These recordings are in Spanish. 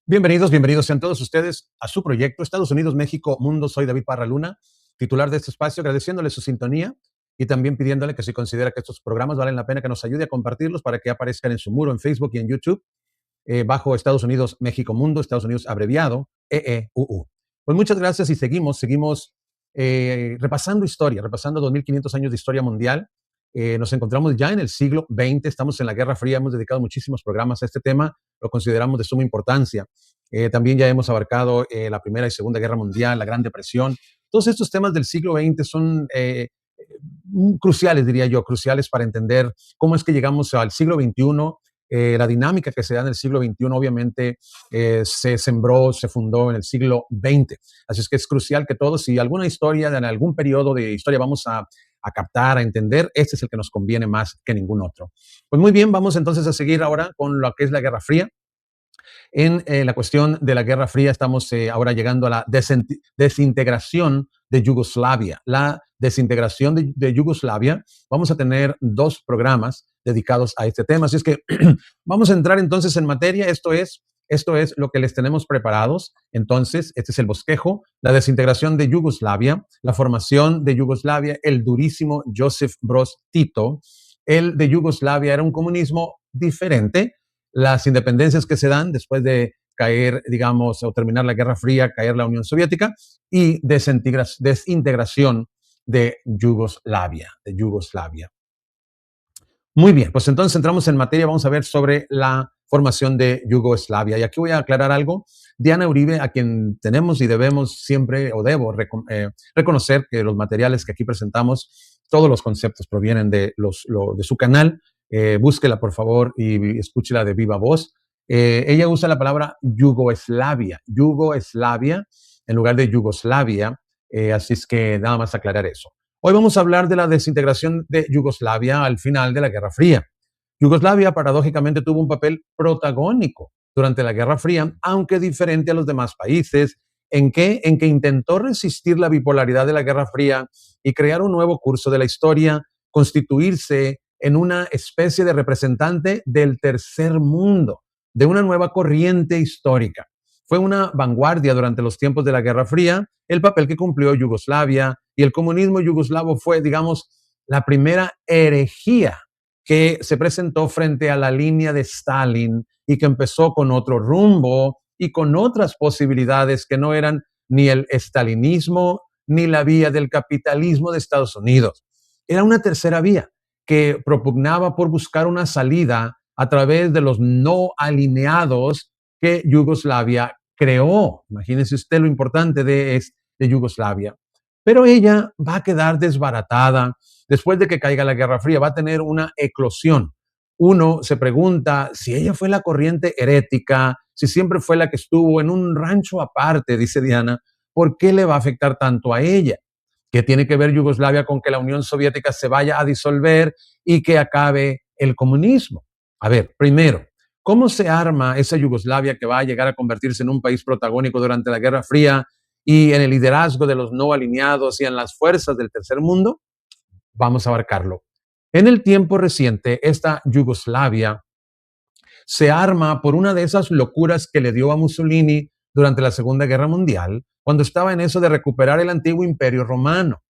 Bienvenidos, bienvenidos sean todos ustedes a su proyecto Estados Unidos, México, Mundo. Soy David Parra Luna, titular de este espacio, agradeciéndole su sintonía y también pidiéndole que si considera que estos programas valen la pena, que nos ayude a compartirlos para que aparezcan en su muro en Facebook y en YouTube, bajo Estados Unidos, México, Mundo, Estados Unidos abreviado, EEUU. Pues muchas gracias y seguimos repasando historia, repasando 2500 años de historia mundial. Nos encontramos ya en el siglo XX, estamos en la Guerra Fría, hemos dedicado muchísimos programas a este tema, lo consideramos de suma importancia. También ya hemos abarcado la Primera y Segunda Guerra Mundial, la Gran Depresión. Todos estos temas del siglo XX son cruciales, diría yo, cruciales para entender cómo es que llegamos al siglo XXI. La dinámica que se da en el siglo XXI obviamente se sembró, se fundó en el siglo XX. Así es que es crucial que todos, si alguna historia, en algún periodo de historia vamos a captar, a entender, este es el que nos conviene más que ningún otro. Pues muy bien, vamos entonces a seguir ahora con lo que es la Guerra Fría. En la cuestión de la Guerra Fría estamos ahora llegando a la desintegración de Yugoslavia. La desintegración de Yugoslavia, vamos a tener dos programas dedicados a este tema. Así es que vamos a entrar entonces en materia. Esto es lo que les tenemos preparados. Entonces, este es el bosquejo, la desintegración de Yugoslavia, la formación de Yugoslavia, el durísimo Josip Broz Tito. El de Yugoslavia era un comunismo diferente. Las independencias que se dan después de caer, digamos, o terminar la Guerra Fría, caer la Unión Soviética y desintegración de Yugoslavia. Muy bien, pues entonces entramos en materia, vamos a ver sobre la formación de Yugoslavia. Y aquí voy a aclarar algo. Diana Uribe, a quien tenemos y debemos siempre, o debo reconocer que los materiales que aquí presentamos, todos los conceptos provienen de su canal. Búsquela, por favor, y escúchela de viva voz. Ella usa la palabra Yugoslavia en lugar de Yugoslavia. Así es que nada más aclarar eso. Hoy vamos a hablar de la desintegración de Yugoslavia al final de la Guerra Fría. Yugoslavia, paradójicamente, tuvo un papel protagónico durante la Guerra Fría, aunque diferente a los demás países. ¿En qué? En que intentó resistir la bipolaridad de la Guerra Fría y crear un nuevo curso de la historia, constituirse en una especie de representante del tercer mundo, de una nueva corriente histórica. Fue una vanguardia durante los tiempos de la Guerra Fría el papel que cumplió Yugoslavia, y el comunismo yugoslavo fue, digamos, la primera herejía que se presentó frente a la línea de Stalin y que empezó con otro rumbo y con otras posibilidades que no eran ni el stalinismo ni la vía del capitalismo de Estados Unidos. Era una tercera vía que propugnaba por buscar una salida a través de los no alineados que Yugoslavia creó. Imagínense usted lo importante de Yugoslavia. Pero ella va a quedar desbaratada después de que caiga la Guerra Fría, va a tener una eclosión. Uno se pregunta si ella fue la corriente herética, si siempre fue la que estuvo en un rancho aparte, dice Diana, ¿por qué le va a afectar tanto a ella? ¿Qué tiene que ver Yugoslavia con que la Unión Soviética se vaya a disolver y que acabe el comunismo? A ver, primero, ¿cómo se arma esa Yugoslavia que va a llegar a convertirse en un país protagónico durante la Guerra Fría y en el liderazgo de los no alineados y en las fuerzas del tercer mundo? Vamos a abarcarlo. En el tiempo reciente, esta Yugoslavia se arma por una de esas locuras que le dio a Mussolini durante la Segunda Guerra Mundial, cuando estaba en eso de recuperar el antiguo Imperio Romano.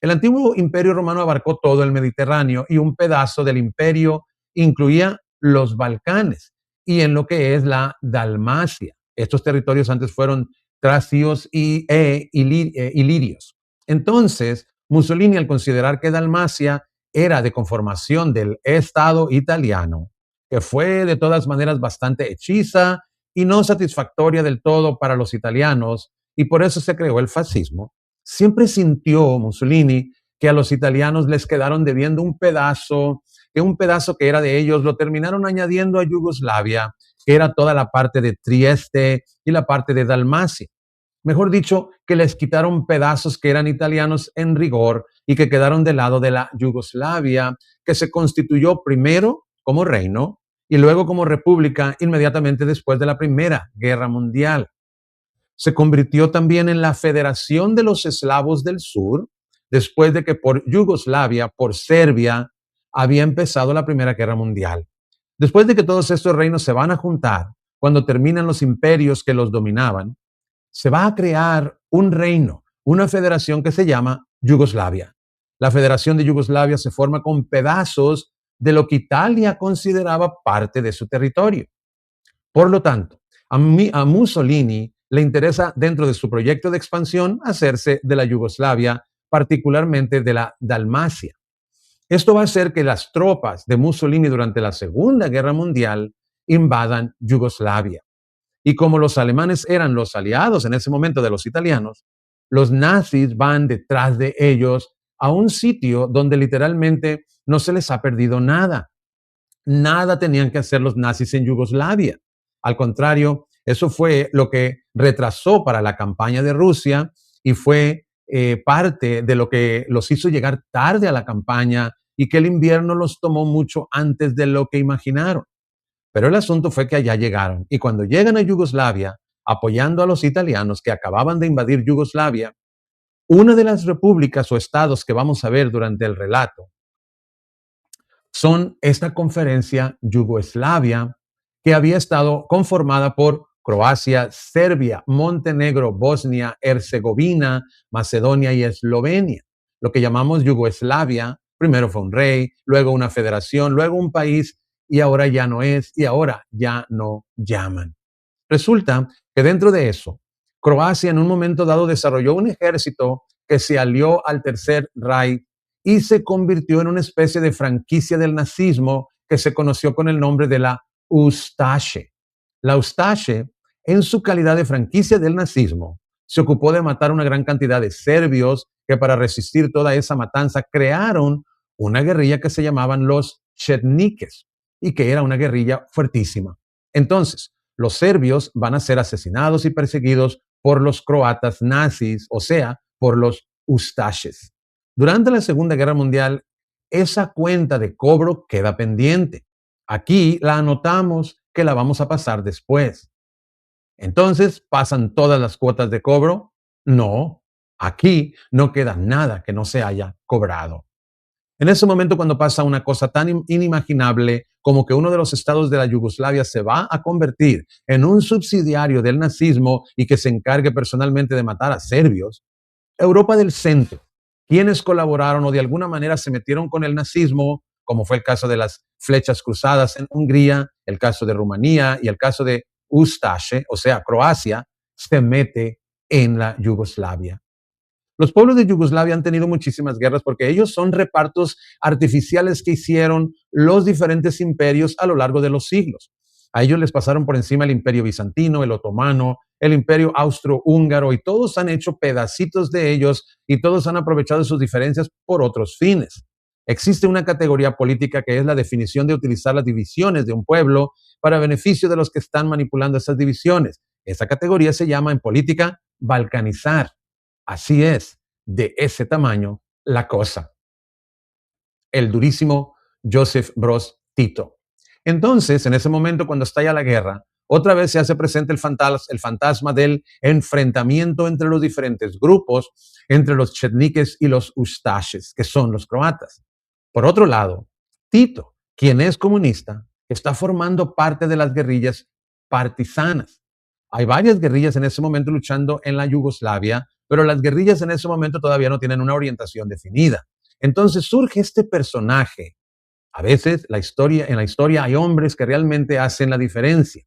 El antiguo Imperio Romano abarcó todo el Mediterráneo y un pedazo del imperio incluía los Balcanes y en lo que es la Dalmacia. Estos territorios antes fueron tracios y ilirios. Entonces, Mussolini, al considerar que Dalmacia era de conformación del Estado italiano, que fue de todas maneras bastante hechiza y no satisfactoria del todo para los italianos, y por eso se creó el fascismo, siempre sintió Mussolini que a los italianos les quedaron debiendo un pedazo que era de ellos, lo terminaron añadiendo a Yugoslavia, que era toda la parte de Trieste y la parte de Dalmacia. Mejor dicho, que les quitaron pedazos que eran italianos en rigor y que quedaron del lado de la Yugoslavia, que se constituyó primero como reino y luego como república inmediatamente después de la Primera Guerra Mundial. Se convirtió también en la Federación de los Eslavos del Sur, después de que por Yugoslavia, por Serbia, había empezado la Primera Guerra Mundial. Después de que todos estos reinos se van a juntar, cuando terminan los imperios que los dominaban, se va a crear un reino, una federación que se llama Yugoslavia. La Federación de Yugoslavia se forma con pedazos de lo que Italia consideraba parte de su territorio. Por lo tanto, a Mussolini le interesa, dentro de su proyecto de expansión, hacerse de la Yugoslavia, particularmente de la Dalmacia. Esto va a hacer que las tropas de Mussolini durante la Segunda Guerra Mundial invadan Yugoslavia. Y como los alemanes eran los aliados en ese momento de los italianos, los nazis van detrás de ellos a un sitio donde literalmente no se les ha perdido nada. Nada tenían que hacer los nazis en Yugoslavia. Al contrario, eso fue lo que retrasó para la campaña de Rusia y fue parte de lo que los hizo llegar tarde a la campaña y que el invierno los tomó mucho antes de lo que imaginaron. Pero el asunto fue que allá llegaron y cuando llegan a Yugoslavia, apoyando a los italianos que acababan de invadir Yugoslavia, una de las repúblicas o estados que vamos a ver durante el relato son esta conferencia Yugoslavia, que había estado conformada por Croacia, Serbia, Montenegro, Bosnia, Herzegovina, Macedonia y Eslovenia. Lo que llamamos Yugoslavia, primero fue un rey, luego una federación, luego un país, y ahora ya no es, y ahora ya no llaman. Resulta que dentro de eso, Croacia en un momento dado desarrolló un ejército que se alió al Tercer Reich y se convirtió en una especie de franquicia del nazismo que se conoció con el nombre de la Ustaše. La Ustaše, en su calidad de franquicia del nazismo, se ocupó de matar una gran cantidad de serbios que para resistir toda esa matanza crearon una guerrilla que se llamaban los Chetnikes y que era una guerrilla fuertísima. Entonces, los serbios van a ser asesinados y perseguidos por los croatas nazis, o sea, por los Ustašes. Durante la Segunda Guerra Mundial, esa cuenta de cobro queda pendiente. Aquí la anotamos que la vamos a pasar después. Entonces, ¿pasan todas las cuotas de cobro? No, aquí no queda nada que no se haya cobrado. En ese momento, cuando pasa una cosa tan inimaginable como que uno de los estados de la Yugoslavia se va a convertir en un subsidiario del nazismo y que se encargue personalmente de matar a serbios, Europa del Centro, quienes colaboraron o de alguna manera se metieron con el nazismo, como fue el caso de las flechas cruzadas en Hungría, el caso de Rumanía y el caso de Ustaše, o sea, Croacia, se mete en la Yugoslavia. Los pueblos de Yugoslavia han tenido muchísimas guerras porque ellos son repartos artificiales que hicieron los diferentes imperios a lo largo de los siglos. A ellos les pasaron por encima el imperio bizantino, el otomano, el imperio austrohúngaro y todos han hecho pedacitos de ellos y todos han aprovechado sus diferencias por otros fines. Existe una categoría política que es la definición de utilizar las divisiones de un pueblo para beneficio de los que están manipulando esas divisiones. Esa categoría se llama en política balcanizar. Así es, de ese tamaño la cosa. El durísimo Josip Broz Tito. Entonces, en ese momento, cuando estalla la guerra, otra vez se hace presente el fantasma del enfrentamiento entre los diferentes grupos, entre los chetniques y los ustaches, que son los croatas. Por otro lado, Tito, quien es comunista, está formando parte de las guerrillas partisanas. Hay varias guerrillas en ese momento luchando en la Yugoslavia, pero las guerrillas en ese momento todavía no tienen una orientación definida. Entonces surge este personaje. A veces en la historia hay hombres que realmente hacen la diferencia.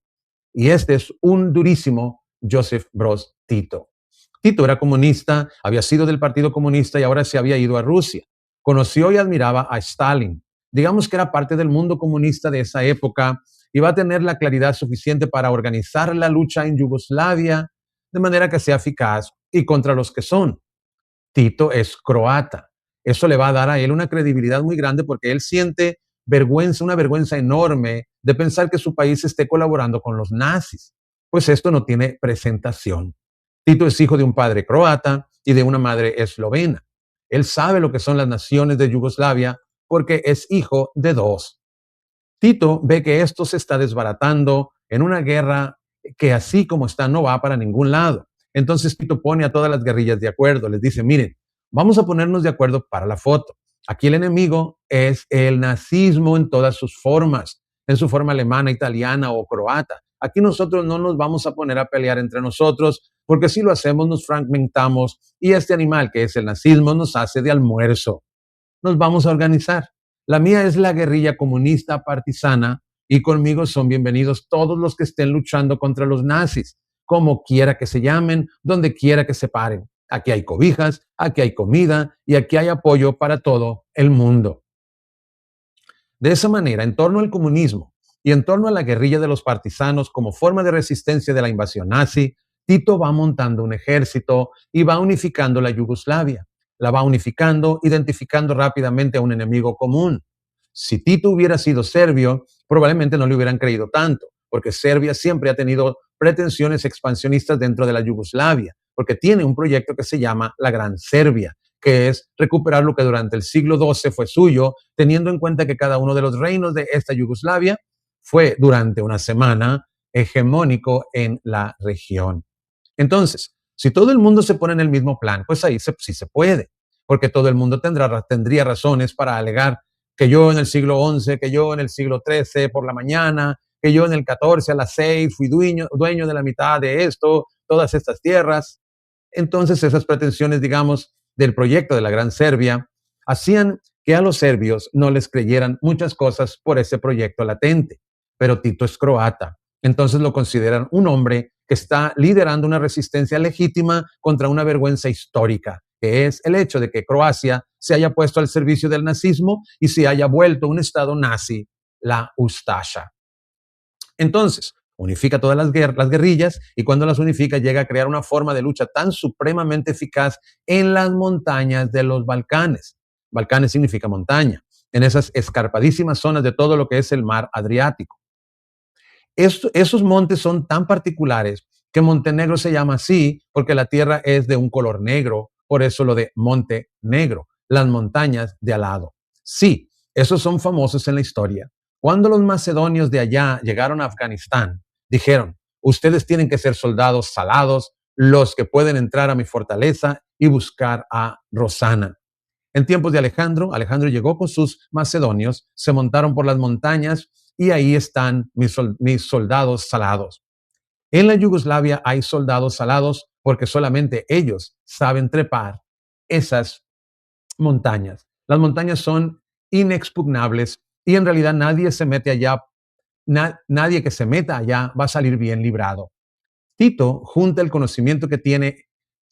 Y este es un durísimo Josip Broz Tito. Tito era comunista, había sido del Partido Comunista y ahora se había ido a Rusia. Conoció y admiraba a Stalin. Digamos que era parte del mundo comunista de esa época y va a tener la claridad suficiente para organizar la lucha en Yugoslavia de manera que sea eficaz y contra los que son. Tito es croata. Eso le va a dar a él una credibilidad muy grande porque él siente vergüenza, una vergüenza enorme de pensar que su país esté colaborando con los nazis. Pues esto no tiene presentación. Tito es hijo de un padre croata y de una madre eslovena. Él sabe lo que son las naciones de Yugoslavia porque es hijo de dos. Tito ve que esto se está desbaratando en una guerra que así como está no va para ningún lado. Entonces Tito pone a todas las guerrillas de acuerdo, les dice, miren, vamos a ponernos de acuerdo para la foto. Aquí el enemigo es el nazismo en todas sus formas, en su forma alemana, italiana o croata. aquí nosotros no nos vamos a poner a pelear entre nosotros, porque si lo hacemos nos fragmentamos y este animal que es el nazismo nos hace de almuerzo. Nos vamos a organizar. La mía es la guerrilla comunista partisana y conmigo son bienvenidos todos los que estén luchando contra los nazis, como quiera que se llamen, donde quiera que se paren. Aquí hay cobijas, aquí hay comida y aquí hay apoyo para todo el mundo. De esa manera, en torno al comunismo y en torno a la guerrilla de los partisanos como forma de resistencia de la invasión nazi, Tito va montando un ejército y va unificando la Yugoslavia. La va unificando, identificando rápidamente a un enemigo común. Si Tito hubiera sido serbio, probablemente no le hubieran creído tanto, porque Serbia siempre ha tenido pretensiones expansionistas dentro de la Yugoslavia, porque tiene un proyecto que se llama la Gran Serbia, que es recuperar lo que durante el siglo XII fue suyo, teniendo en cuenta que cada uno de los reinos de esta Yugoslavia fue durante una semana hegemónico en la región. Entonces, si todo el mundo se pone en el mismo plan, pues ahí sí se puede, porque todo el mundo tendría razones para alegar que yo en el siglo XI, que yo en el siglo XIII por la mañana, que yo en el XIV a las 6 fui dueño de la mitad de esto, todas estas tierras. Entonces esas pretensiones, digamos, del proyecto de la Gran Serbia hacían que a los serbios no les creyeran muchas cosas por ese proyecto latente. Pero Tito es croata, entonces lo consideran un hombre que está liderando una resistencia legítima contra una vergüenza histórica, que es el hecho de que Croacia se haya puesto al servicio del nazismo y se haya vuelto un estado nazi, la Ustasha. Entonces, unifica todas las guerrillas y cuando las unifica llega a crear una forma de lucha tan supremamente eficaz en las montañas de los Balcanes. Balcanes significa montaña, en esas escarpadísimas zonas de todo lo que es el mar Adriático. Esos montes son tan particulares que Montenegro se llama así porque la tierra es de un color negro, por eso lo de Monte Negro, las montañas de al lado. Sí, esos son famosos en la historia. Cuando los macedonios de allá llegaron a Afganistán, dijeron, ustedes tienen que ser soldados salados, los que pueden entrar a mi fortaleza y buscar a Rosana. En tiempos de Alejandro, Alejandro llegó con sus macedonios, se montaron por las montañas y ahí están mis soldados salados. En la Yugoslavia hay soldados salados porque solamente ellos saben trepar esas montañas. Las montañas son inexpugnables y en realidad nadie se mete allá, nadie que se meta allá va a salir bien librado. Tito junta el conocimiento que tiene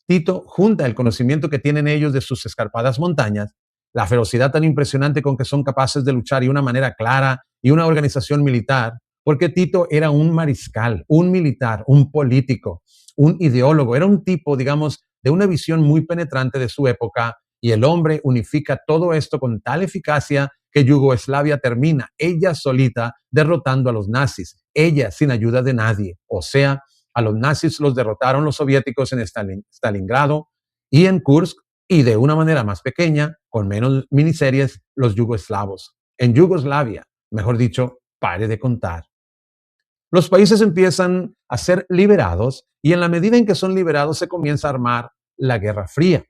Tito junta el conocimiento que tienen ellos de sus escarpadas montañas, la ferocidad tan impresionante con que son capaces de luchar y una manera clara y una organización militar, porque Tito era un mariscal, un militar, un político, un ideólogo, era un tipo, digamos, de una visión muy penetrante de su época y el hombre unifica todo esto con tal eficacia que Yugoslavia termina ella solita derrotando a los nazis, ella sin ayuda de nadie, o sea, a los nazis los derrotaron los soviéticos en Stalingrado y en Kursk y de una manera más pequeña, con menos miniseries, los yugoslavos. En Yugoslavia, mejor dicho, pare de contar. Los países empiezan a ser liberados y en la medida en que son liberados se comienza a armar la Guerra Fría.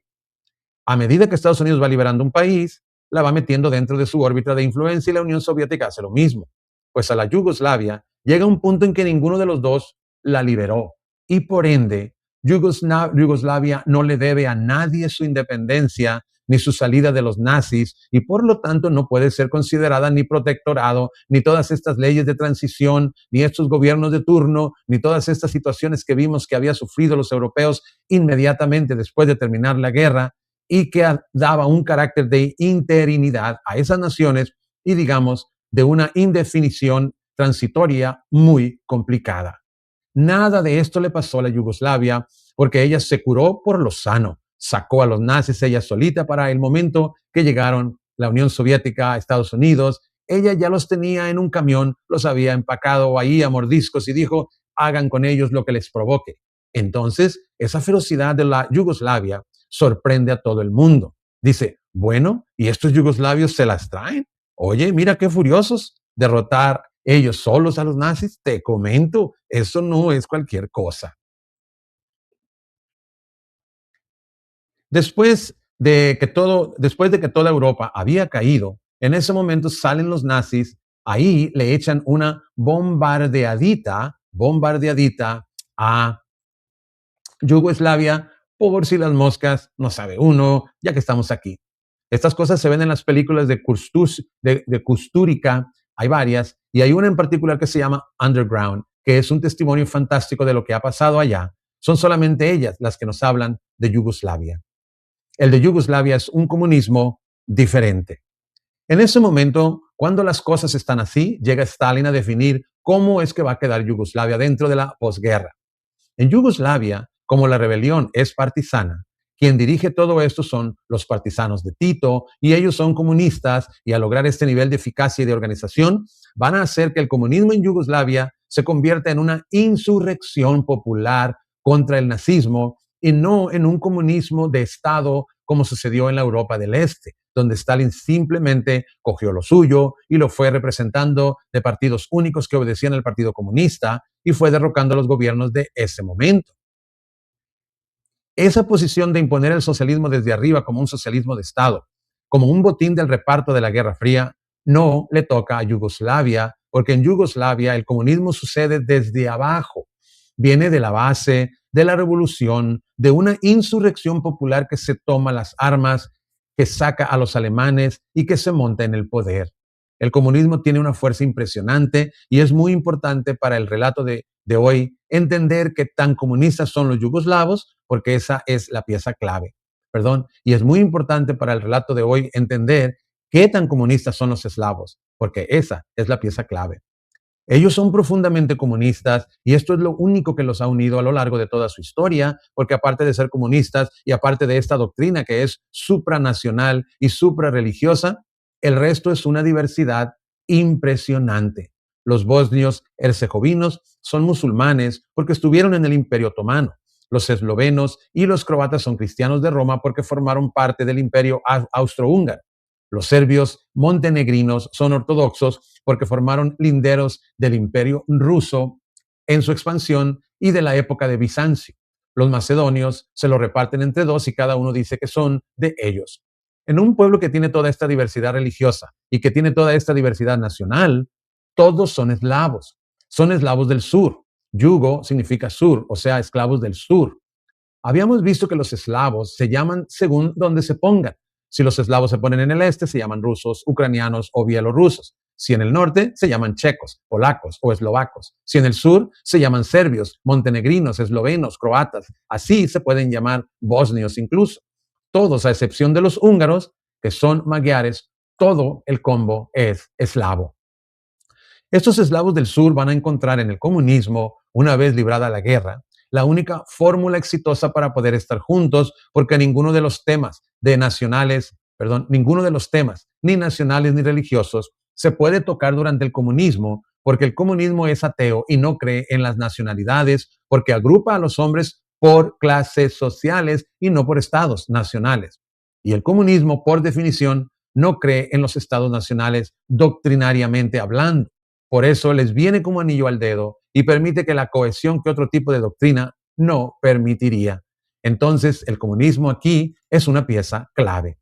A medida que Estados Unidos va liberando un país, la va metiendo dentro de su órbita de influencia y la Unión Soviética hace lo mismo. Pues a la Yugoslavia llega un punto en que ninguno de los dos la liberó y por ende Yugoslavia no le debe a nadie su independencia ni su salida de los nazis y por lo tanto no puede ser considerada ni protectorado, ni todas estas leyes de transición, ni estos gobiernos de turno, ni todas estas situaciones que vimos que había sufrido los europeos inmediatamente después de terminar la guerra y que daba un carácter de interinidad a esas naciones y digamos de una indefinición transitoria muy complicada. Nada de esto le pasó a la Yugoslavia porque ella se curó por lo sano, sacó a los nazis ella solita para el momento que llegaron la Unión Soviética a Estados Unidos. Ella ya los tenía en un camión, los había empacado ahí a mordiscos y dijo, hagan con ellos lo que les provoque. Entonces, esa ferocidad de la Yugoslavia sorprende a todo el mundo. Dice, bueno, ¿y estos yugoslavios se las traen? Oye, mira qué furiosos, derrotar ellos solos a los nazis. Te comento, eso no es cualquier cosa. Después de que toda Europa había caído, en ese momento salen los nazis, ahí le echan una bombardeadita bombardeadita a Yugoslavia, por si las moscas, no sabe uno, ya que estamos aquí. Estas cosas se ven en las películas de Kusturica, hay varias, y hay una en particular que se llama Underground, que es un testimonio fantástico de lo que ha pasado allá. Son solamente ellas las que nos hablan de Yugoslavia. El de Yugoslavia es un comunismo diferente. En ese momento, cuando las cosas están así, llega Stalin a definir cómo es que va a quedar Yugoslavia dentro de la posguerra. En Yugoslavia, como la rebelión es partisana, quien dirige todo esto son los partisanos de Tito y ellos son comunistas y al lograr este nivel de eficacia y de organización van a hacer que el comunismo en Yugoslavia se convierta en una insurrección popular contra el nazismo y no en un comunismo de Estado como sucedió en la Europa del Este, donde Stalin simplemente cogió lo suyo y lo fue representando de partidos únicos que obedecían al Partido Comunista y fue derrocando a los gobiernos de ese momento. Esa posición de imponer el socialismo desde arriba como un socialismo de Estado, como un botín del reparto de la Guerra Fría, no le toca a Yugoslavia, porque en Yugoslavia el comunismo sucede desde abajo, viene de la base, de la revolución, de una insurrección popular que se toma las armas, que saca a los alemanes y que se monta en el poder. El comunismo tiene una fuerza impresionante y es muy importante para el relato de hoy entender qué tan comunistas son los yugoslavos, porque esa es la pieza clave. Perdón. Y es muy importante para el relato de hoy entender qué tan comunistas son los eslavos, porque esa es la pieza clave. Ellos son profundamente comunistas y esto es lo único que los ha unido a lo largo de toda su historia, porque aparte de ser comunistas y aparte de esta doctrina que es supranacional y suprarreligiosa, el resto es una diversidad impresionante. Los bosnios herzegovinos son musulmanes porque estuvieron en el Imperio Otomano. Los eslovenos y los croatas son cristianos de Roma porque formaron parte del Imperio Austrohúngaro. Los serbios montenegrinos son ortodoxos porque formaron linderos del Imperio ruso en su expansión y de la época de Bizancio. Los macedonios se lo reparten entre dos y cada uno dice que son de ellos. En un pueblo que tiene toda esta diversidad religiosa y que tiene toda esta diversidad nacional, todos son eslavos del sur. Yugo significa sur, o sea, esclavos del sur. Habíamos visto que los eslavos se llaman según donde se pongan. Si los eslavos se ponen en el este, se llaman rusos, ucranianos o bielorrusos. Si en el norte, se llaman checos, polacos o eslovacos. Si en el sur, se llaman serbios, montenegrinos, eslovenos, croatas. Así se pueden llamar bosnios incluso. Todos, a excepción de los húngaros, que son magiares, todo el combo es eslavo. Estos eslavos del sur van a encontrar en el comunismo, una vez librada la guerra, la única fórmula exitosa para poder estar juntos, porque ninguno de los temas ninguno de los temas, ni nacionales ni religiosos, se puede tocar durante el comunismo, porque el comunismo es ateo y no cree en las nacionalidades, porque agrupa a los hombres por clases sociales y no por estados nacionales. Y el comunismo, por definición, no cree en los estados nacionales doctrinariamente hablando. Por eso les viene como anillo al dedo y permite que la cohesión que otro tipo de doctrina no permitiría. Entonces, el comunismo aquí es una pieza clave.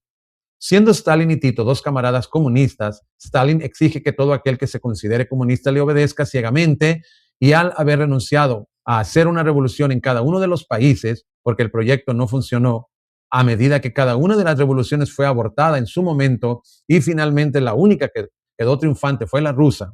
Siendo Stalin y Tito dos camaradas comunistas, Stalin exige que todo aquel que se considere comunista le obedezca ciegamente y al haber renunciado a hacer una revolución en cada uno de los países, porque el proyecto no funcionó, a medida que cada una de las revoluciones fue abortada en su momento y finalmente la única que quedó triunfante fue la rusa,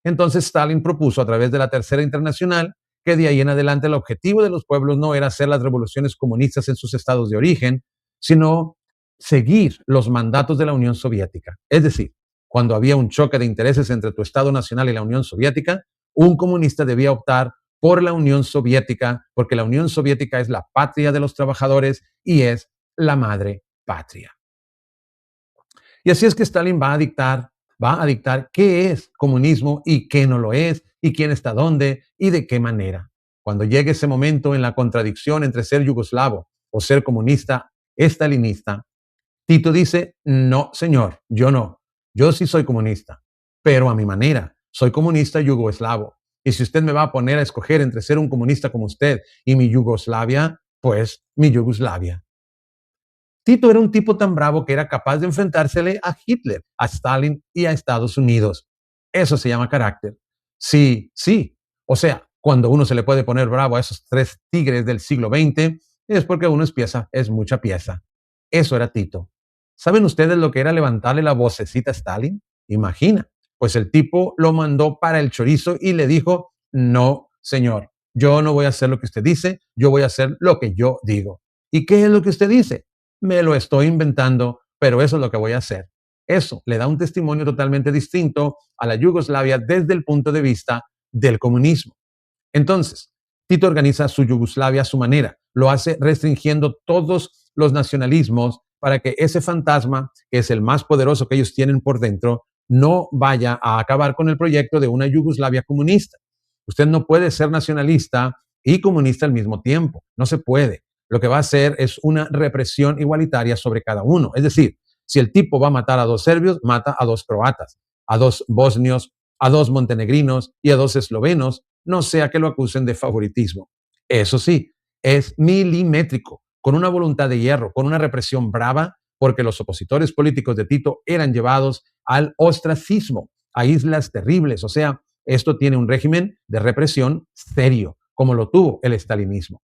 entonces Stalin propuso a través de la Tercera Internacional que de ahí en adelante el objetivo de los pueblos no era hacer las revoluciones comunistas en sus estados de origen, sino seguir los mandatos de la Unión Soviética. Es decir, cuando había un choque de intereses entre tu Estado nacional y la Unión Soviética, un comunista debía optar por la Unión Soviética, porque la Unión Soviética es la patria de los trabajadores y es la madre patria. Y así es que Stalin va a dictar qué es comunismo y qué no lo es, y quién está dónde y de qué manera. Cuando llegue ese momento en la contradicción entre ser yugoslavo o ser comunista, estalinista, Tito dice, no, señor, yo no. Yo sí soy comunista, pero a mi manera. Soy comunista yugoslavo. Y si usted me va a poner a escoger entre ser un comunista como usted y mi Yugoslavia, pues mi Yugoslavia. Tito era un tipo tan bravo que era capaz de enfrentársele a Hitler, a Stalin y a Estados Unidos. Eso se llama carácter. Sí, sí. O sea, Cuando uno se le puede poner bravo a esos tres tigres del siglo XX, es porque uno es pieza, es mucha pieza. Eso era Tito. ¿Saben ustedes lo que era levantarle la vocecita a Stalin? Imagina. Pues el tipo lo mandó para el chorizo y le dijo, no, señor, yo no voy a hacer lo que usted dice, yo voy a hacer lo que yo digo. ¿Y qué es lo que usted dice? Me lo estoy inventando, pero eso es lo que voy a hacer. Eso le da un testimonio totalmente distinto a la Yugoslavia desde el punto de vista del comunismo. Entonces, Tito organiza su Yugoslavia a su manera, lo hace restringiendo todos los nacionalismos para que ese fantasma, que es el más poderoso que ellos tienen por dentro, no vaya a acabar con el proyecto de una Yugoslavia comunista. Usted no puede ser nacionalista y comunista al mismo tiempo, no se puede. Lo que va a hacer es una represión igualitaria sobre cada uno. Es decir, si el tipo va a matar a dos serbios, mata a dos croatas, a dos bosnios, a dos montenegrinos y a dos eslovenos, no sea que lo acusen de favoritismo. Eso sí, es milimétrico, con una voluntad de hierro, con una represión brava, porque los opositores políticos de Tito eran llevados al ostracismo, a islas terribles. O sea, esto tiene un régimen de represión serio, como lo tuvo el estalinismo.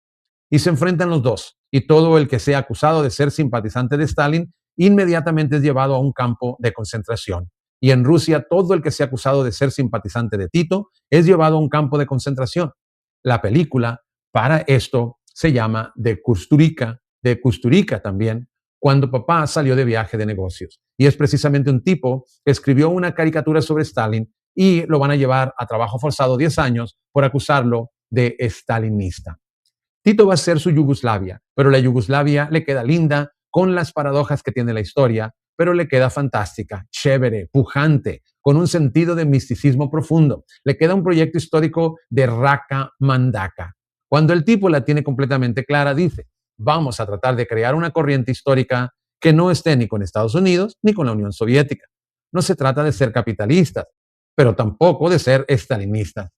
Y se enfrentan los dos, y todo el que sea acusado de ser simpatizante de Stalin inmediatamente es llevado a un campo de concentración. Y en Rusia, todo el que sea acusado de ser simpatizante de Tito es llevado a un campo de concentración. La película para esto se llama de Kusturica también, cuando papá salió de viaje de negocios. Y es precisamente un tipo que escribió una caricatura sobre Stalin y lo van a llevar a trabajo forzado 10 años por acusarlo de stalinista. Tito va a ser su Yugoslavia, pero la Yugoslavia le queda linda con las paradojas que tiene la historia, pero le queda fantástica, chévere, pujante, con un sentido de misticismo profundo. Le queda un proyecto histórico de raca mandaca. Cuando el tipo la tiene completamente clara, dice, vamos a tratar de crear una corriente histórica que no esté ni con Estados Unidos ni con la Unión Soviética. No se trata de ser capitalistas, pero tampoco de ser estalinistas.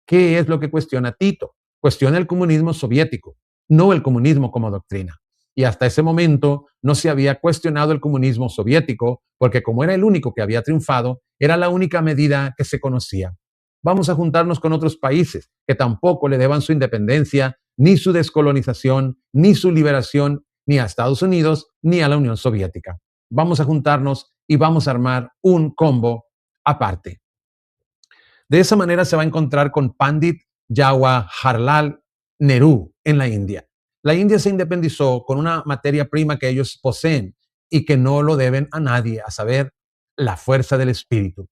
¿Qué es lo que cuestiona Tito? Cuestiona el comunismo soviético, no el comunismo como doctrina. Y hasta ese momento no se había cuestionado el comunismo soviético porque como era el único que había triunfado, era la única medida que se conocía. Vamos a juntarnos con otros países que tampoco le deban su independencia, ni su descolonización, ni su liberación, ni a Estados Unidos, ni a la Unión Soviética. Vamos a juntarnos y vamos a armar un combo aparte. De esa manera se va a encontrar con Pandit Jawaharlal Nehru en la India. La India se independizó con una materia prima que ellos poseen y que no lo deben a nadie, a saber, la fuerza del espíritu.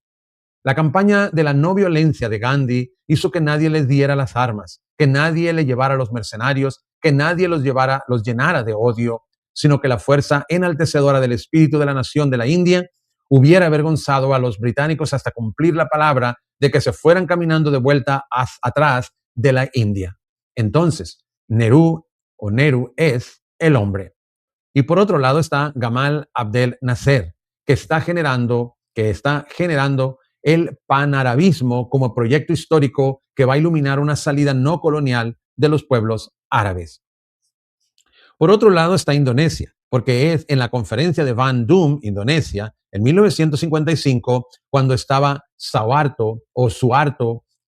La campaña de la no violencia de Gandhi hizo que nadie les diera las armas, que nadie le llevara a los mercenarios, que nadie los llenara de odio, sino que la fuerza enaltecedora del espíritu de la nación de la India hubiera avergonzado a los británicos hasta cumplir la palabra de que se fueran caminando de vuelta atrás de la India. Entonces, Nehru es el hombre. Y por otro lado está Gamal Abdel Nasser, que está generando el panarabismo como proyecto histórico que va a iluminar una salida no colonial de los pueblos árabes. Por otro lado está Indonesia, porque es en la conferencia de Bandung, Indonesia, en 1955, cuando estaba Suharto,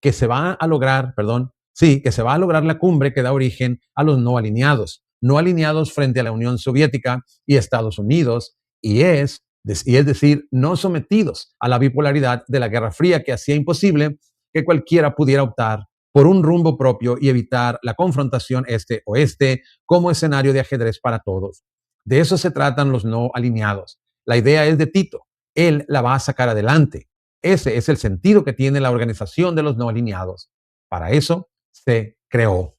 que se va a lograr, que se va a lograr la cumbre que da origen a los no alineados frente a la Unión Soviética y Estados Unidos, y es decir, no sometidos a la bipolaridad de la Guerra Fría que hacía imposible que cualquiera pudiera optar por un rumbo propio y evitar la confrontación este-oeste como escenario de ajedrez para todos. De eso se tratan los no alineados. La idea es de Tito. Él la va a sacar adelante. Ese es el sentido que tiene la organización de los no alineados. Para eso se creó.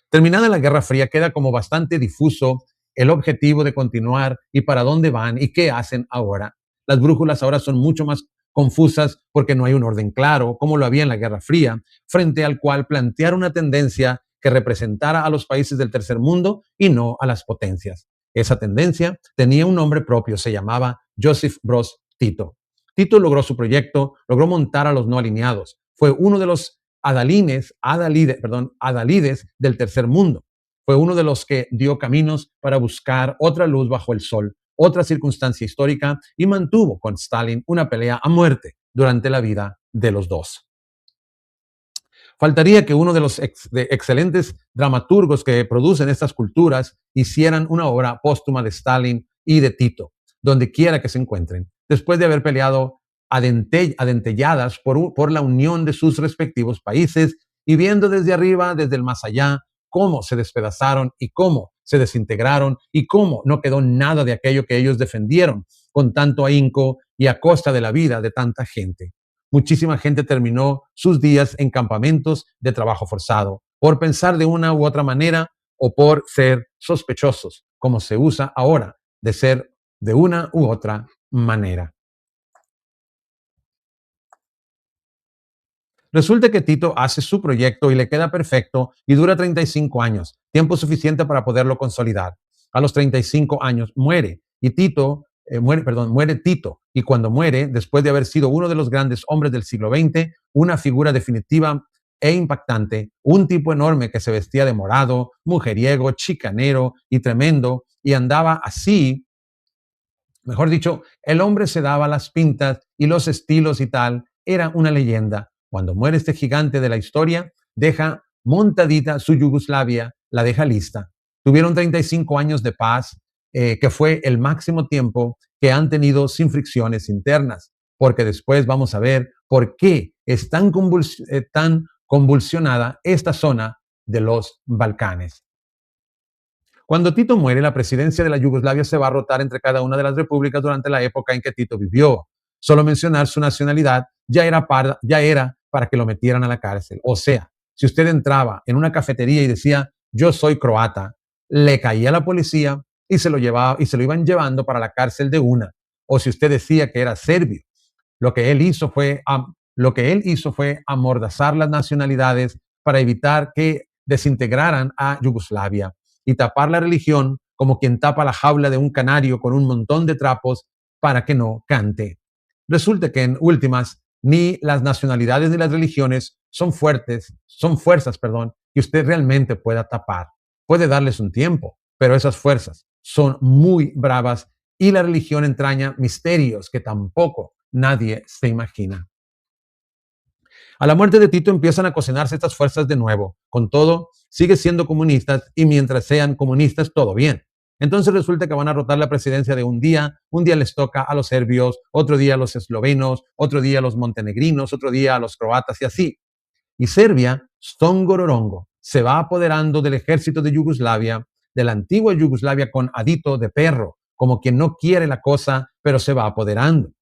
Terminada la Guerra Fría, queda como bastante difuso el objetivo de continuar y para dónde van y qué hacen ahora. Las brújulas ahora son mucho más confusas porque no hay un orden claro, como lo había en la Guerra Fría, frente al cual plantear una tendencia que representara a los países del tercer mundo y no a las potencias. Esa tendencia tenía un nombre propio, se llamaba Josip Broz Tito. Tito logró su proyecto, logró montar a los no alineados. Fue uno de los adalides del tercer mundo. Fue uno de los que dio caminos para buscar otra luz bajo el sol, otra circunstancia histórica, y mantuvo con Stalin una pelea a muerte durante la vida de los dos. Faltaría que uno de los excelentes dramaturgos que producen estas culturas hicieran una obra póstuma de Stalin y de Tito, donde quiera que se encuentren, después de haber peleado adentelladas por la unión de sus respectivos países y viendo desde arriba, desde el más allá, cómo se despedazaron y cómo se desintegraron y cómo no quedó nada de aquello que ellos defendieron con tanto ahínco y a costa de la vida de tanta gente. Muchísima gente terminó sus días en campamentos de trabajo forzado, por pensar de una u otra manera o por ser sospechosos, como se usa ahora, de ser de una u otra manera. Resulta que Tito hace su proyecto y le queda perfecto y dura 35 años, tiempo suficiente para poderlo consolidar. A los 35 años muere y muere Tito. Y cuando muere, después de haber sido uno de los grandes hombres del siglo XX, una figura definitiva e impactante, un tipo enorme que se vestía de morado, mujeriego, chicanero y tremendo, y andaba así. Mejor dicho, el hombre se daba las pintas y los estilos y tal. Era una leyenda. Cuando muere este gigante de la historia, deja montadita su Yugoslavia, la deja lista. Tuvieron 35 años de paz, que fue el máximo tiempo que han tenido sin fricciones internas, porque después vamos a ver por qué es tan convulsionada esta zona de los Balcanes. Cuando Tito muere, la presidencia de la Yugoslavia se va a rotar entre cada una de las repúblicas durante la época en que Tito vivió. Solo mencionar su nacionalidad ya era para que lo metieran a la cárcel. O sea, si usted entraba en una cafetería y decía, yo soy croata, le caía la policía y se lo llevaba y se lo iban llevando para la cárcel de una. O si usted decía que era serbio, lo que él hizo fue, amordazar las nacionalidades para evitar que desintegraran a Yugoslavia y tapar la religión como quien tapa la jaula de un canario con un montón de trapos para que no cante. Resulta que en últimas, ni las nacionalidades ni las religiones son fuerzas, que usted realmente pueda tapar. Puede darles un tiempo, pero esas fuerzas son muy bravas y la religión entraña misterios que tampoco nadie se imagina. A la muerte de Tito empiezan a cocinarse estas fuerzas de nuevo. Con todo, sigue siendo comunistas y mientras sean comunistas, todo bien. Entonces resulta que van a rotar la presidencia de un día les toca a los serbios, otro día a los eslovenos, otro día a los montenegrinos, otro día a los croatas y así. Y Serbia, Stongororongo, se va apoderando del ejército de Yugoslavia, de la antigua Yugoslavia con adito de perro, como quien no quiere la cosa, pero se va apoderando.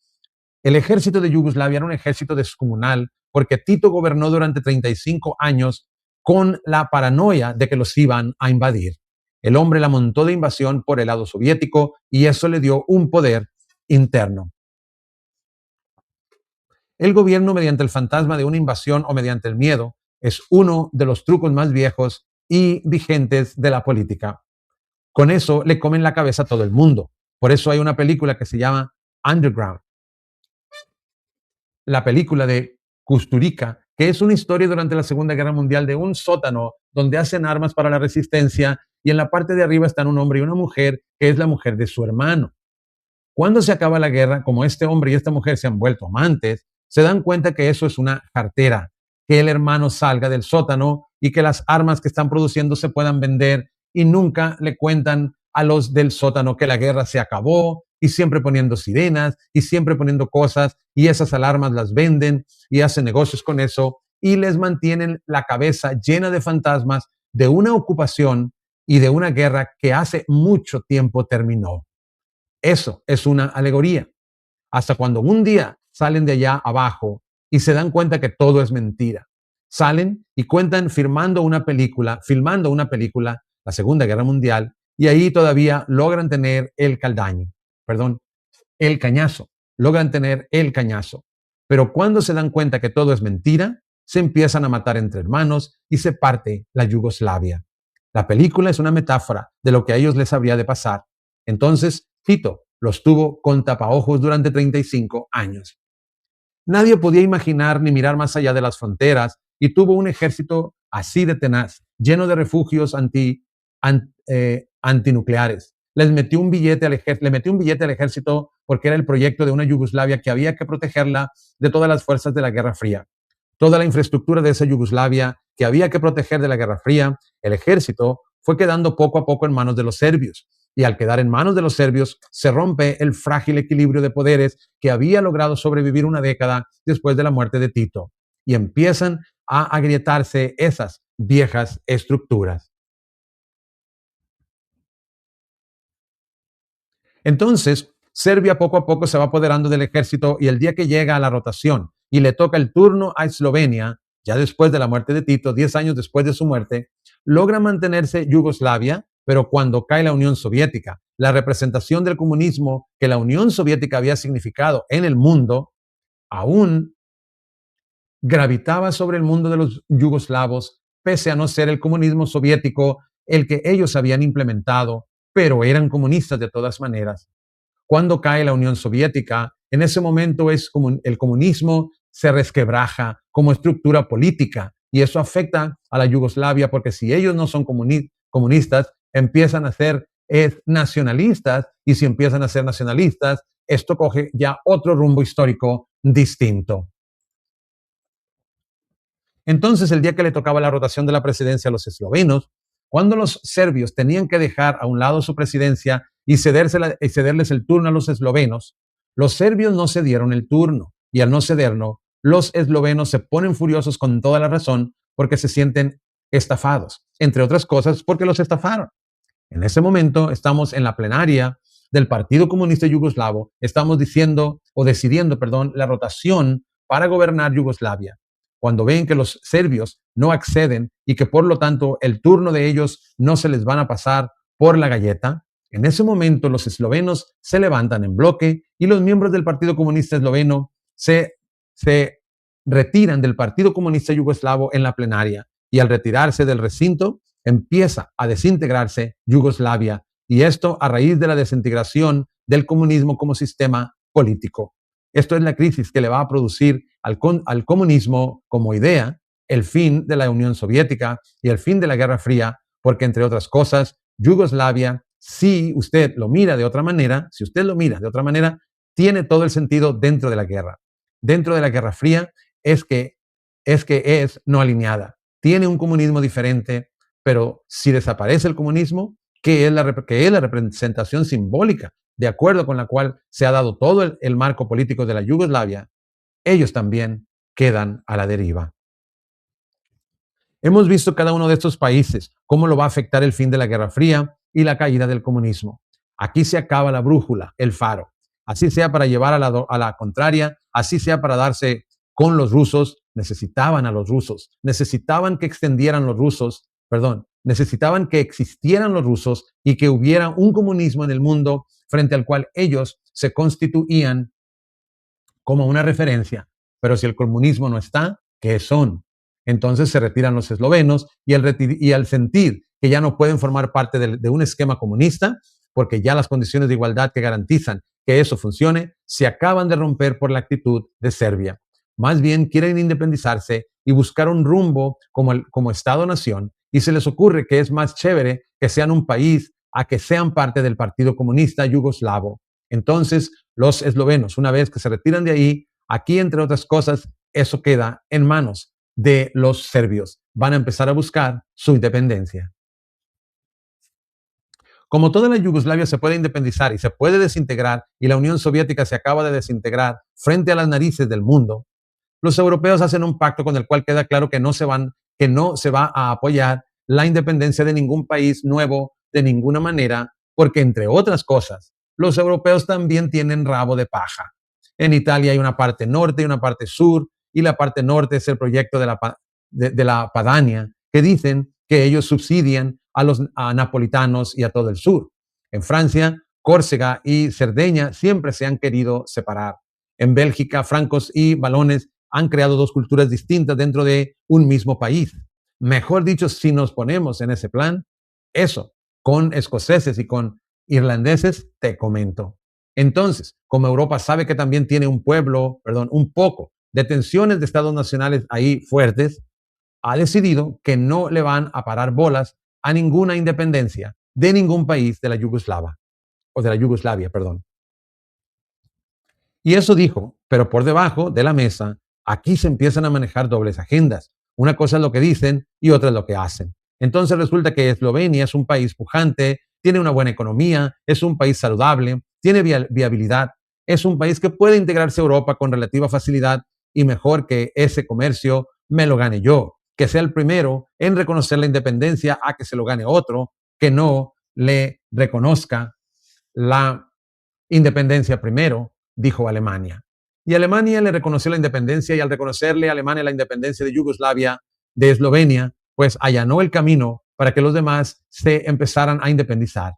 El ejército de Yugoslavia era un ejército descomunal porque Tito gobernó durante 35 años con la paranoia de que los iban a invadir. El hombre la montó de invasión por el lado soviético y eso le dio un poder interno. El gobierno, mediante el fantasma de una invasión o mediante el miedo, es uno de los trucos más viejos y vigentes de la política. Con eso le comen la cabeza a todo el mundo. Por eso hay una película que se llama Underground, la película de Kusturica, que es una historia durante la Segunda Guerra Mundial de un sótano donde hacen armas para la resistencia y en la parte de arriba están un hombre y una mujer que es la mujer de su hermano. Cuando se acaba la guerra, como este hombre y esta mujer se han vuelto amantes, se dan cuenta que eso es una cartera, que el hermano salga del sótano y que las armas que están produciendo se puedan vender y nunca le cuentan a los del sótano que la guerra se acabó y siempre poniendo sirenas y siempre poniendo cosas y esas alarmas las venden y hacen negocios con eso y les mantienen la cabeza llena de fantasmas de una ocupación y de una guerra que hace mucho tiempo terminó. Eso es una alegoría. Hasta cuando un día salen de allá abajo y se dan cuenta que todo es mentira. Salen y cuentan filmando una película, la Segunda Guerra Mundial, y ahí todavía logran tener el cañazo, logran tener el cañazo. Pero cuando se dan cuenta que todo es mentira, se empiezan a matar entre hermanos y se parte la Yugoslavia. La película es una metáfora de lo que a ellos les habría de pasar. Entonces, Tito los tuvo con tapaojos durante 35 años. Nadie podía imaginar ni mirar más allá de las fronteras y tuvo un ejército así de tenaz, lleno de refugios antinucleares. Le metió un billete al ejército porque era el proyecto de una Yugoslavia que había que protegerla de todas las fuerzas de la Guerra Fría. toda la infraestructura de esa Yugoslavia que había que proteger de la Guerra Fría, el ejército fue quedando poco a poco en manos de los serbios. Y al quedar en manos de los serbios, se rompe el frágil equilibrio de poderes que había logrado sobrevivir una década después de la muerte de Tito. Y empiezan a agrietarse esas viejas estructuras. Entonces, Serbia poco a poco se va apoderando del ejército y el día que llega a la rotación y le toca el turno a Eslovenia, ya después de la muerte de Tito, 10 años después de su muerte, logra mantenerse Yugoslavia, pero cuando cae la Unión Soviética, la representación del comunismo que la Unión Soviética había significado en el mundo, aún gravitaba sobre el mundo de los yugoslavos, pese a no ser el comunismo soviético el que ellos habían implementado, pero eran comunistas de todas maneras. Cuando cae la Unión Soviética, en ese momento es como el comunismo se resquebraja como estructura política y eso afecta a la Yugoslavia porque si ellos no son comunistas, empiezan a ser nacionalistas y si empiezan a ser nacionalistas, esto coge ya otro rumbo histórico distinto. Entonces, el día que le tocaba la rotación de la presidencia a los eslovenos, cuando los serbios tenían que dejar a un lado su presidencia y cederles el turno a los eslovenos, los serbios no cedieron el turno y al no cederlo, los eslovenos se ponen furiosos con toda la razón porque se sienten estafados, entre otras cosas porque los estafaron. En ese momento estamos en la plenaria del Partido Comunista Yugoslavo, estamos diciendo o decidiendo, perdón, la rotación para gobernar Yugoslavia. Cuando ven que los serbios no acceden y que por lo tanto el turno de ellos no se les van a pasar por la galleta, en ese momento los eslovenos se levantan en bloque y los miembros del Partido Comunista Esloveno se retiran del Partido Comunista Yugoslavo en la plenaria y al retirarse del recinto empieza a desintegrarse Yugoslavia y esto a raíz de la desintegración del comunismo como sistema político. Esto es la crisis que le va a producir al comunismo como idea el fin de la Unión Soviética y el fin de la Guerra Fría, porque entre otras cosas, Yugoslavia, si usted lo mira de otra manera, tiene todo el sentido dentro de la guerra. Dentro de la Guerra Fría es no alineada. Tiene un comunismo diferente, pero si desaparece el comunismo, ¿qué es la representación simbólica de acuerdo con la cual se ha dado todo el marco político de la Yugoslavia? Ellos también quedan a la deriva. Hemos visto cada uno de estos países cómo lo va a afectar el fin de la Guerra Fría y la caída del comunismo. Aquí se acaba la brújula, el faro. Así sea para llevar a la contraria, así sea para darse con los rusos, necesitaban a los rusos, necesitaban que extendieran los rusos, perdón, necesitaban que existieran los rusos y que hubiera un comunismo en el mundo frente al cual ellos se constituían como una referencia. Pero si el comunismo no está, ¿qué son? Entonces se retiran los eslovenos y al sentir que ya no pueden formar parte de un esquema comunista, porque ya las condiciones de igualdad que garantizan que eso funcione, se acaban de romper por la actitud de Serbia. Más bien quieren independizarse y buscar un rumbo como Estado-nación y se les ocurre que es más chévere que sean un país a que sean parte del Partido Comunista Yugoslavo. Entonces, los eslovenos, una vez que se retiran de ahí, aquí, entre otras cosas, eso queda en manos de los serbios. Van a empezar a buscar su independencia. Como toda la Yugoslavia se puede independizar y se puede desintegrar y la Unión Soviética se acaba de desintegrar frente a las narices del mundo, los europeos hacen un pacto con el cual queda claro que no se va a apoyar la independencia de ningún país nuevo de ninguna manera, porque entre otras cosas, los europeos también tienen rabo de paja. En Italia hay una parte norte y una parte sur, y la parte norte es el proyecto de la Padania, que dicen que ellos subsidian a napolitanos y a todo el sur. En Francia, Córcega y Cerdeña siempre se han querido separar. En Bélgica, francos y valones han creado dos culturas distintas dentro de un mismo país. Mejor dicho, si nos ponemos en ese plan, eso, con escoceses y con irlandeses, te comento. Entonces, como Europa sabe que también tiene un poco de tensiones de estados nacionales ahí fuertes, ha decidido que no le van a parar bolas a ninguna independencia de ningún país de la Yugoslavia, perdón. Y eso dijo, pero por debajo de la mesa Aquí se empiezan a manejar dobles agendas. Una cosa es lo que dicen y otra es lo que hacen. Entonces resulta que Eslovenia es un país pujante, tiene una buena economía, es un país saludable, tiene viabilidad, es un país que puede integrarse a Europa con relativa facilidad y mejor que ese comercio me lo gane yo, que sea el primero en reconocer la independencia a que se lo gane otro, que no le reconozca la independencia primero, dijo Alemania. Y Alemania le reconoció la independencia y al reconocerle a Alemania la independencia de Yugoslavia, de Eslovenia, pues allanó el camino para que los demás se empezaran a independizar.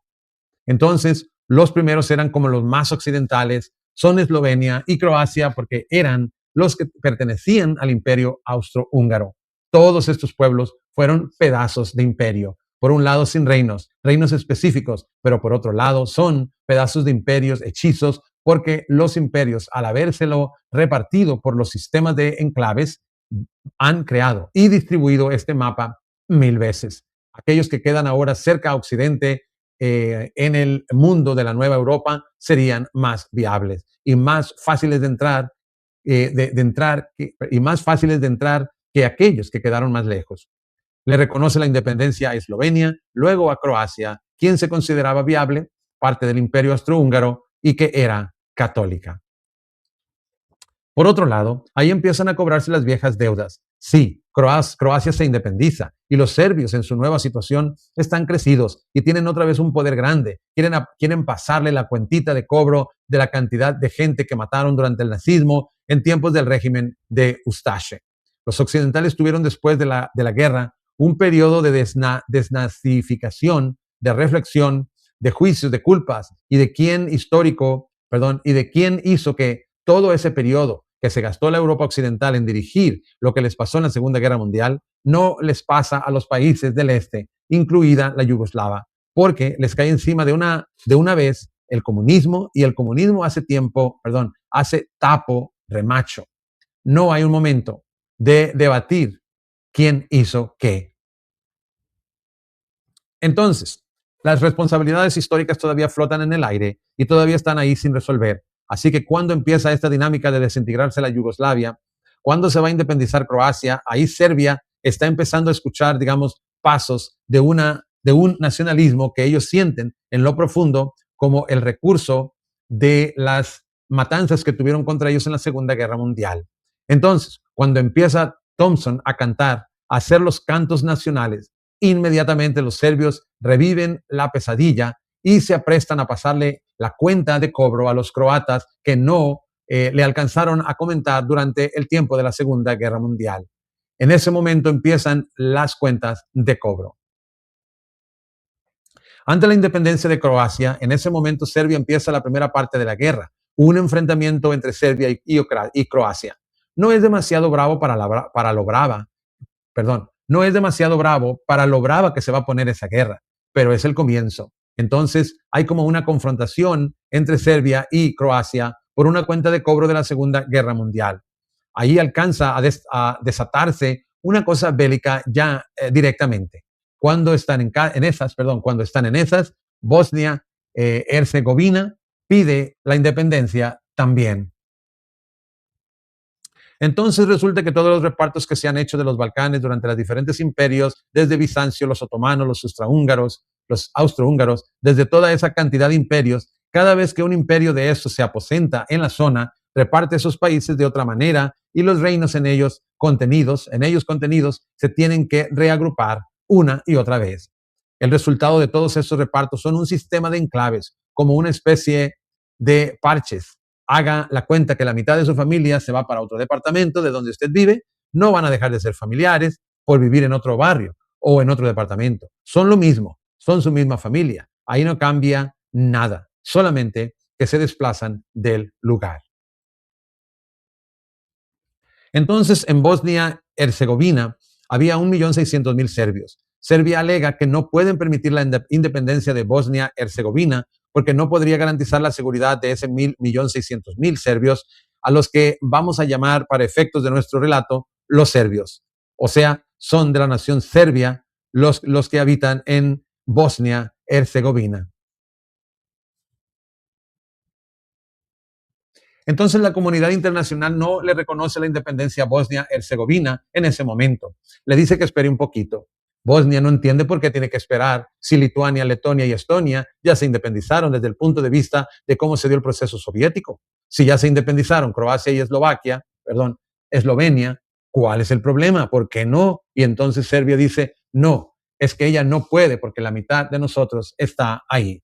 Entonces, los primeros eran como los más occidentales, son Eslovenia y Croacia porque eran los que pertenecían al imperio austrohúngaro. Todos estos pueblos fueron pedazos de imperio. Por un lado sin reinos, reinos específicos, pero por otro lado son pedazos de imperios hechizos porque los imperios, al habérselo repartido por los sistemas de enclaves, han creado y distribuido este mapa 1000 veces. Aquellos que quedan ahora cerca a Occidente en el mundo de la nueva Europa serían más viables y más fáciles de entrar, y más fáciles de entrar que aquellos que quedaron más lejos. Le reconoce la independencia a Eslovenia, luego a Croacia, quien se consideraba viable, parte del imperio austrohúngaro y que era católica. Por otro lado, ahí empiezan a cobrarse las viejas deudas. Sí, Croacia se independiza y los serbios en su nueva situación están crecidos y tienen otra vez un poder grande. Quieren pasarle la cuentita de cobro de la cantidad de gente que mataron durante el nazismo en tiempos del régimen de Ustaše. Los occidentales tuvieron después de la guerra un periodo de desnazificación, de reflexión, de juicios, de culpas y de y de quién hizo que todo ese periodo que se gastó la Europa occidental en dirigir lo que les pasó en la Segunda Guerra Mundial, no les pasa a los países del este, incluida la Yugoslava, porque les cae encima de una vez el comunismo y el comunismo hace tapo remacho. No hay un momento de debatir quién hizo qué. Entonces, las responsabilidades históricas todavía flotan en el aire y todavía están ahí sin resolver. Así que cuando empieza esta dinámica de desintegrarse la Yugoslavia, cuando se va a independizar Croacia, ahí Serbia está empezando a escuchar, digamos, pasos de un nacionalismo que ellos sienten en lo profundo como el recurso de las matanzas que tuvieron contra ellos en la Segunda Guerra Mundial. Entonces, cuando empieza Thompson a cantar, a hacer los cantos nacionales, inmediatamente los serbios reviven la pesadilla y se aprestan a pasarle la cuenta de cobro a los croatas que no le alcanzaron a comentar durante el tiempo de la Segunda Guerra Mundial. En ese momento empiezan las cuentas de cobro. Ante la independencia de Croacia, en ese momento Serbia empieza la primera parte de la guerra, un enfrentamiento entre Serbia y Croacia. No es demasiado bravo para lo brava, perdón, no es demasiado bravo para lo brava que se va a poner esa guerra, pero es el comienzo. Entonces hay como una confrontación entre Serbia y Croacia por una cuenta de cobro de la Segunda Guerra Mundial. Ahí alcanza a desatarse una cosa bélica ya directamente. Cuando están en esas, Bosnia Herzegovina pide la independencia también. Entonces resulta que todos los repartos que se han hecho de los Balcanes durante los diferentes imperios, desde Bizancio, los otomanos, los austrohúngaros, desde toda esa cantidad de imperios, cada vez que un imperio de estos se aposenta en la zona, reparte esos países de otra manera y los reinos en ellos contenidos, se tienen que reagrupar una y otra vez. El resultado de todos esos repartos son un sistema de enclaves, como una especie de parches. Haga la cuenta que la mitad de su familia se va para otro departamento de donde usted vive, no van a dejar de ser familiares por vivir en otro barrio o en otro departamento. Son lo mismo, son su misma familia. Ahí no cambia nada, solamente que se desplazan del lugar. Entonces, en Bosnia-Herzegovina había 1.600.000 serbios. Serbia alega que no pueden permitir la independencia de Bosnia-Herzegovina porque no podría garantizar la seguridad de ese 1.600.000 serbios a los que vamos a llamar, para efectos de nuestro relato, los serbios. O sea, son de la nación serbia los que habitan en Bosnia-Herzegovina. Entonces la comunidad internacional no le reconoce la independencia a Bosnia-Herzegovina en ese momento. Le dice que espere un poquito. Bosnia no entiende por qué tiene que esperar si Lituania, Letonia y Estonia ya se independizaron desde el punto de vista de cómo se dio el proceso soviético. Si ya se independizaron Croacia y Eslovenia, ¿cuál es el problema? ¿Por qué no? Y entonces Serbia dice, no, es que ella no puede porque la mitad de nosotros está ahí.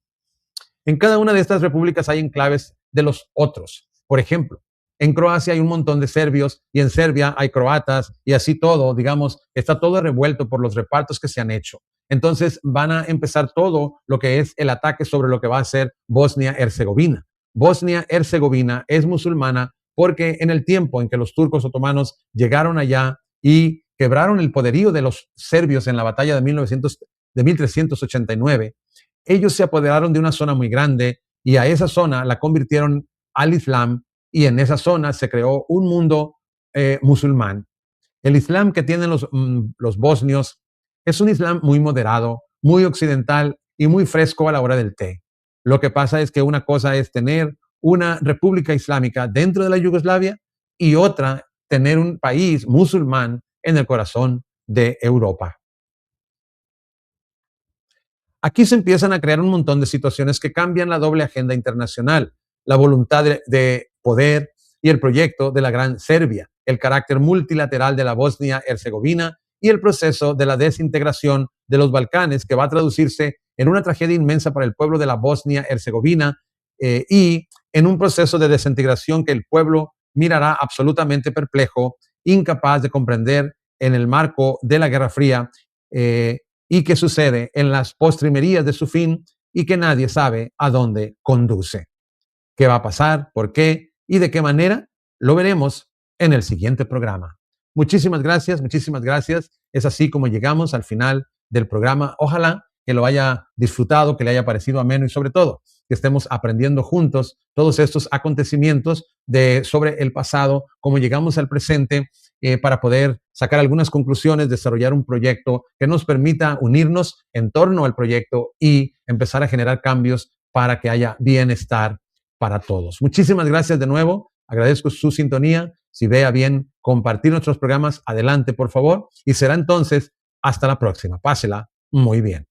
En cada una de estas repúblicas hay enclaves de los otros. Por ejemplo, en Croacia hay un montón de serbios y en Serbia hay croatas y así todo, digamos, está todo revuelto por los repartos que se han hecho. Entonces van a empezar todo lo que es el ataque sobre lo que va a ser Bosnia-Herzegovina. Bosnia-Herzegovina es musulmana porque en el tiempo en que los turcos otomanos llegaron allá y quebraron el poderío de los serbios en la batalla de 1389, ellos se apoderaron de una zona muy grande y a esa zona la convirtieron al Islam y en esa zona se creó un mundo musulmán. El Islam que tienen los bosnios es un Islam muy moderado, muy occidental y muy fresco a la hora del té. Lo que pasa es que una cosa es tener una república islámica dentro de la Yugoslavia y otra tener un país musulmán en el corazón de Europa. Aquí se empiezan a crear un montón de situaciones que cambian la doble agenda internacional, la voluntad de poder y el proyecto de la Gran Serbia, el carácter multilateral de la Bosnia-Herzegovina y el proceso de la desintegración de los Balcanes, que va a traducirse en una tragedia inmensa para el pueblo de la Bosnia-Herzegovina y en un proceso de desintegración que el pueblo mirará absolutamente perplejo, incapaz de comprender en el marco de la Guerra Fría y que sucede en las postrimerías de su fin y que nadie sabe a dónde conduce. ¿Qué va a pasar? ¿Por qué? ¿Y de qué manera? Lo veremos en el siguiente programa. Muchísimas gracias, muchísimas gracias. Es así como llegamos al final del programa. Ojalá que lo haya disfrutado, que le haya parecido ameno y sobre todo que estemos aprendiendo juntos todos estos acontecimientos sobre el pasado, cómo llegamos al presente, para poder sacar algunas conclusiones, desarrollar un proyecto que nos permita unirnos en torno al proyecto y empezar a generar cambios para que haya bienestar para todos. Muchísimas gracias de nuevo. Agradezco su sintonía. Si vea bien compartir nuestros programas, adelante, por favor. Y será entonces hasta la próxima. Pásela muy bien.